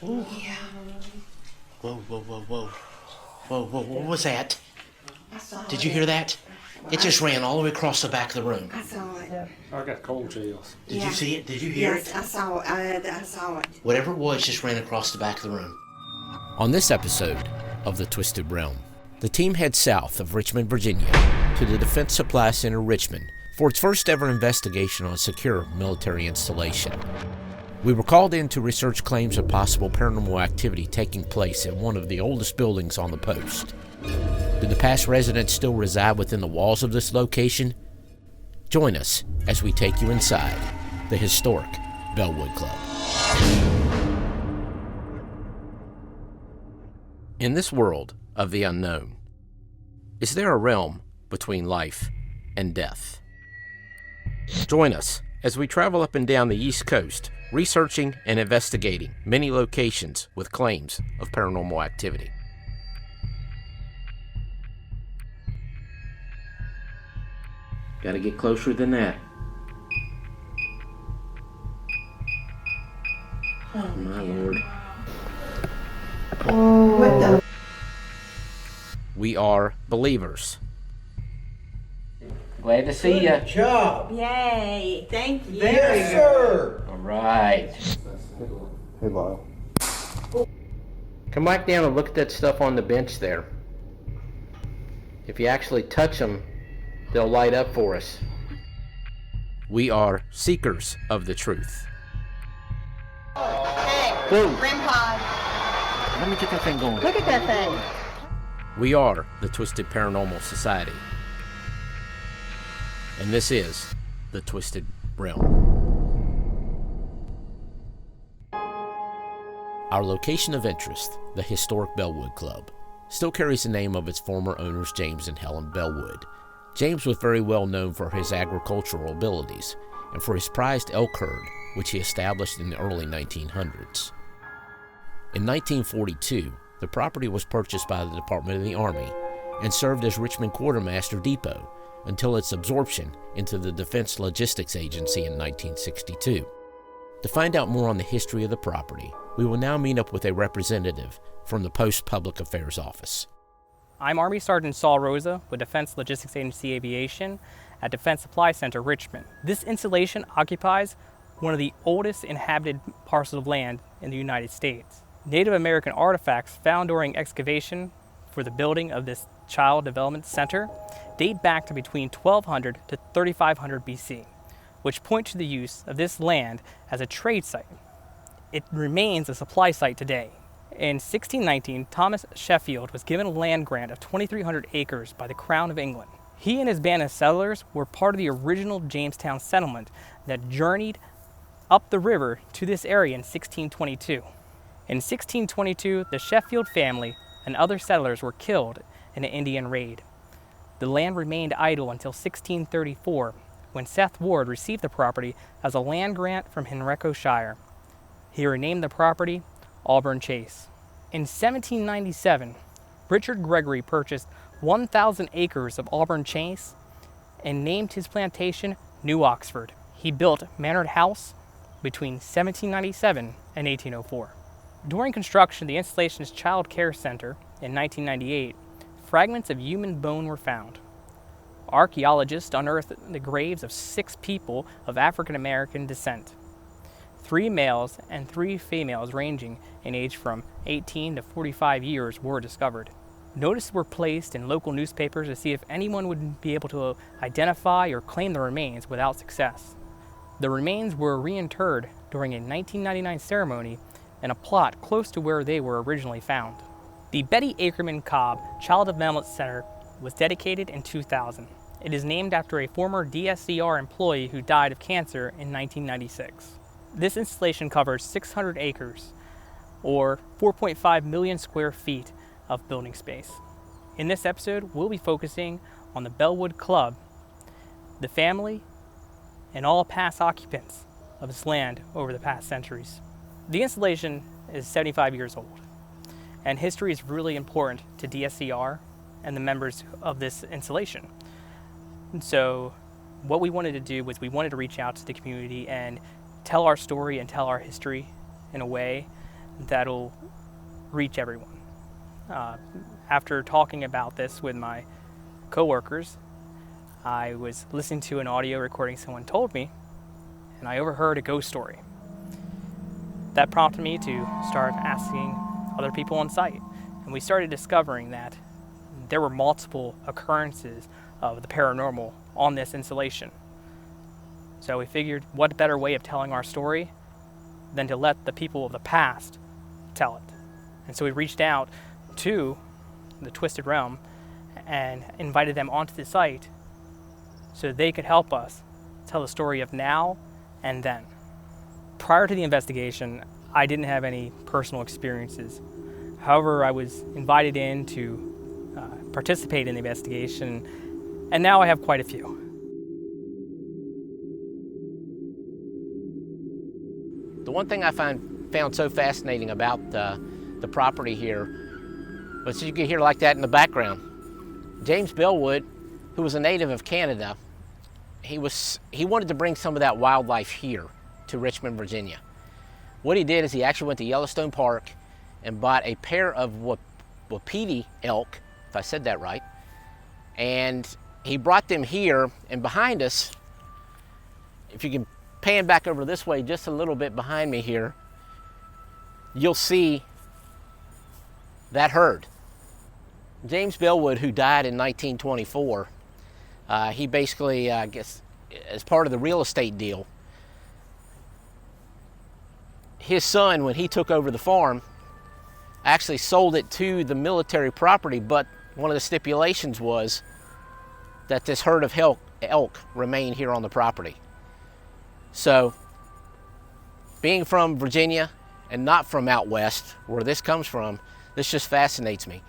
Ooh. Yeah. Whoa, whoa, whoa, whoa. Whoa, whoa, what was that? I saw Did you hear that? It just ran all the way across the back of the room. I saw it. I got cold chills. Did Yeah. you see it? Did you hear Yes, it? I saw it. I saw it. Whatever it was just ran across the back of the room. On this episode of The Twisted Realm, the team heads south of Richmond, Virginia, to the Defense Supply Center, Richmond, for its first ever investigation on a secure military installation. We were called in to research claims of possible paranormal activity taking place in one of the oldest buildings on the post. Do the past residents still reside within the walls of this location? Join us as we take you inside the Historic Bellwood Club. In this world of the unknown, is there a realm between life and death? Join us as we travel up and down the East Coast, researching and investigating many locations with claims of paranormal activity. Gotta get closer than that. Oh my Lord. What the? We are believers. Glad to see you. Good job. Yay! Thank you. Yes, sir. All right. Hey, Lyle. Come back down and look at that stuff on the bench there. If you actually touch them, they'll light up for us. We are seekers of the truth. Hey, Whoa. REM pod. Let me get that thing going. Look at that thing. We are the Twisted Paranormal Society. And this is the Twisted Realm. Our location of interest, the Historic Bellwood Club, still carries the name of its former owners, James and Helen Bellwood. James was very well known for his agricultural abilities and for his prized elk herd, which he established in the early 1900s. In 1942, the property was purchased by the Department of the Army and served as Richmond Quartermaster Depot until its absorption into the Defense Logistics Agency in 1962. To find out more on the history of the property, we will now meet up with a representative from the Post Public Affairs Office. I'm Army Sergeant Saul Rosa with Defense Logistics Agency Aviation at Defense Supply Center, Richmond. This installation occupies one of the oldest inhabited parcels of land in the United States. Native American artifacts found during excavation for the building of this Child Development Center date back to between 1200 to 3500 BC, which point to the use of this land as a trade site. It remains a supply site today. In 1619, Thomas Sheffield was given a land grant of 2,300 acres by the Crown of England. He and his band of settlers were part of the original Jamestown settlement that journeyed up the river to this area in 1622. In 1622, the Sheffield family and other settlers were killed in an Indian raid. The land remained idle until 1634, when Seth Ward received the property as a land grant from Henrico Shire. He renamed the property Auburn Chase. In 1797, Richard Gregory purchased 1,000 acres of Auburn Chase and named his plantation New Oxford. He built Manor House between 1797 and 1804. During construction of the installation's Child Care Center in 1998, fragments of human bone were found. Archaeologists unearthed the graves of 6 people of African American descent. 3 males and 3 females ranging in age from 18 to 45 years were discovered. Notices were placed in local newspapers to see if anyone would be able to identify or claim the remains without success. The remains were reinterred during a 1999 ceremony in a plot close to where they were originally found. The Betty Ackerman Cobb Child Development Center was dedicated in 2000. It is named after a former DSCR employee who died of cancer in 1996. This installation covers 600 acres, or 4.5 million square feet of building space. In this episode, we'll be focusing on the Bellwood Club, the family, and all past occupants of this land over the past centuries. The installation is 75 years old, and history is really important to DSCR and the members of this installation. And so what we wanted to do was we wanted to reach out to the community and tell our story and tell our history in a way that'll reach everyone. After talking about this with my coworkers, I was listening to an audio recording someone told me, and I overheard a ghost story. That prompted me to start asking other people on site, and we started discovering that there were multiple occurrences of the paranormal on this installation. So we figured, what better way of telling our story than to let the people of the past tell it. And so we reached out to the Twisted Realm and invited them onto the site so they could help us tell the story of now and then. Prior to the investigation, I didn't have any personal experiences. However, I was invited in to participate in the investigation, and now I have quite a few. The one thing I found so fascinating about the property here was you could hear like that in the background. James Bellwood, who was a native of Canada, he wanted to bring some of that wildlife here to Richmond, Virginia. What he did is he actually went to Yellowstone Park and bought a pair of wapiti elk, if I said that right, and he brought them here. And behind us, if you can pan back over this way just a little bit behind me here, you'll see that herd. James Bellwood, who died in 1924, he basically, I guess, as part of the real estate deal, his son, when he took over the farm, actually sold it to the military property, but one of the stipulations was that this herd of elk remain here on the property. So, being from Virginia and not from out west, where this comes from, this just fascinates me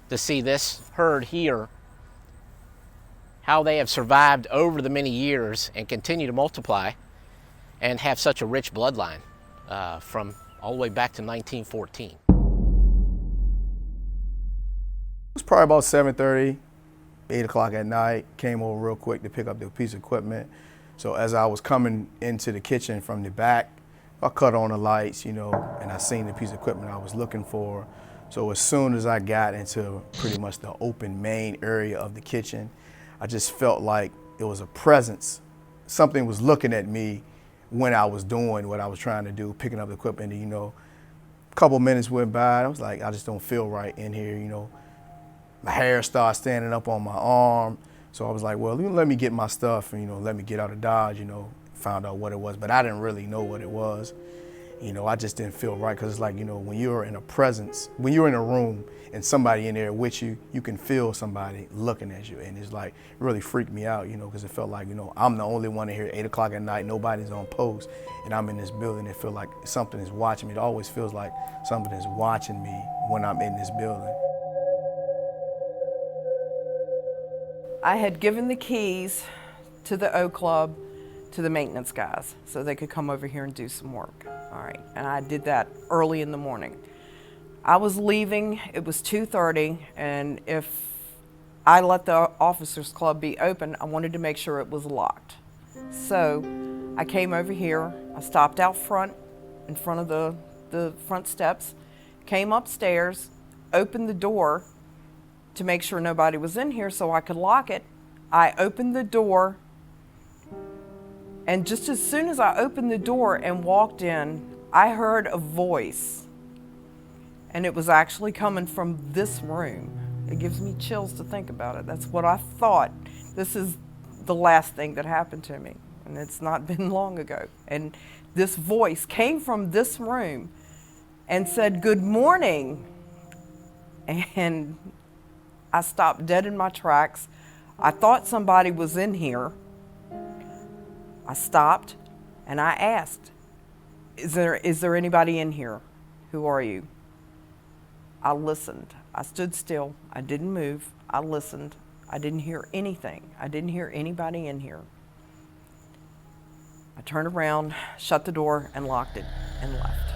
to see this herd here, how they have survived over the many years and continue to multiply and have such a rich bloodline from all the way back to 1914. It was probably about 7:30, 8 o'clock at night. Came over real quick to pick up the piece of equipment. So as I was coming into the kitchen from the back, I cut on the lights, and I seen the piece of equipment I was looking for. So as soon as I got into pretty much the open main area of the kitchen, I just felt like it was a presence. Something was looking at me when I was doing what I was trying to do, picking up the equipment. And, a couple minutes went by. I was like, I just don't feel right in here. My hair started standing up on my arm. So I was like, well, let me get my stuff and, let me get out of Dodge, found out what it was. But I didn't really know what it was. I just didn't feel right, because it's like, when you're in a presence, when you're in a room and somebody in there with you, you can feel somebody looking at you. And it's like, it really freaked me out, because it felt like, I'm the only one in here at 8 o'clock at night, nobody's on post, and I'm in this building. It feels like something is watching me. It always feels like something is watching me when I'm in this building. I had given the keys to the O Club to the maintenance guys so they could come over here and do some work. All right, and I did that early in the morning. I was leaving, it was 2:30, and if I let the officers club be open, I wanted to make sure it was locked. So I came over here, I stopped out front, in front of the front steps, came upstairs, opened the door to make sure nobody was in here so I could lock it. I opened the door, and just as soon as I opened the door and walked in, I heard a voice, and it was actually coming from this room. It gives me chills to think about it. That's what I thought. This is the last thing that happened to me, and it's not been long ago. And this voice came from this room and said, "Good morning." And I stopped dead in my tracks. I thought somebody was in here. I stopped and I asked, is there anybody in here? Who are you? I listened. I stood still. I didn't move. I listened. I didn't hear anything. I didn't hear anybody in here. I turned around, shut the door, and locked it, and left.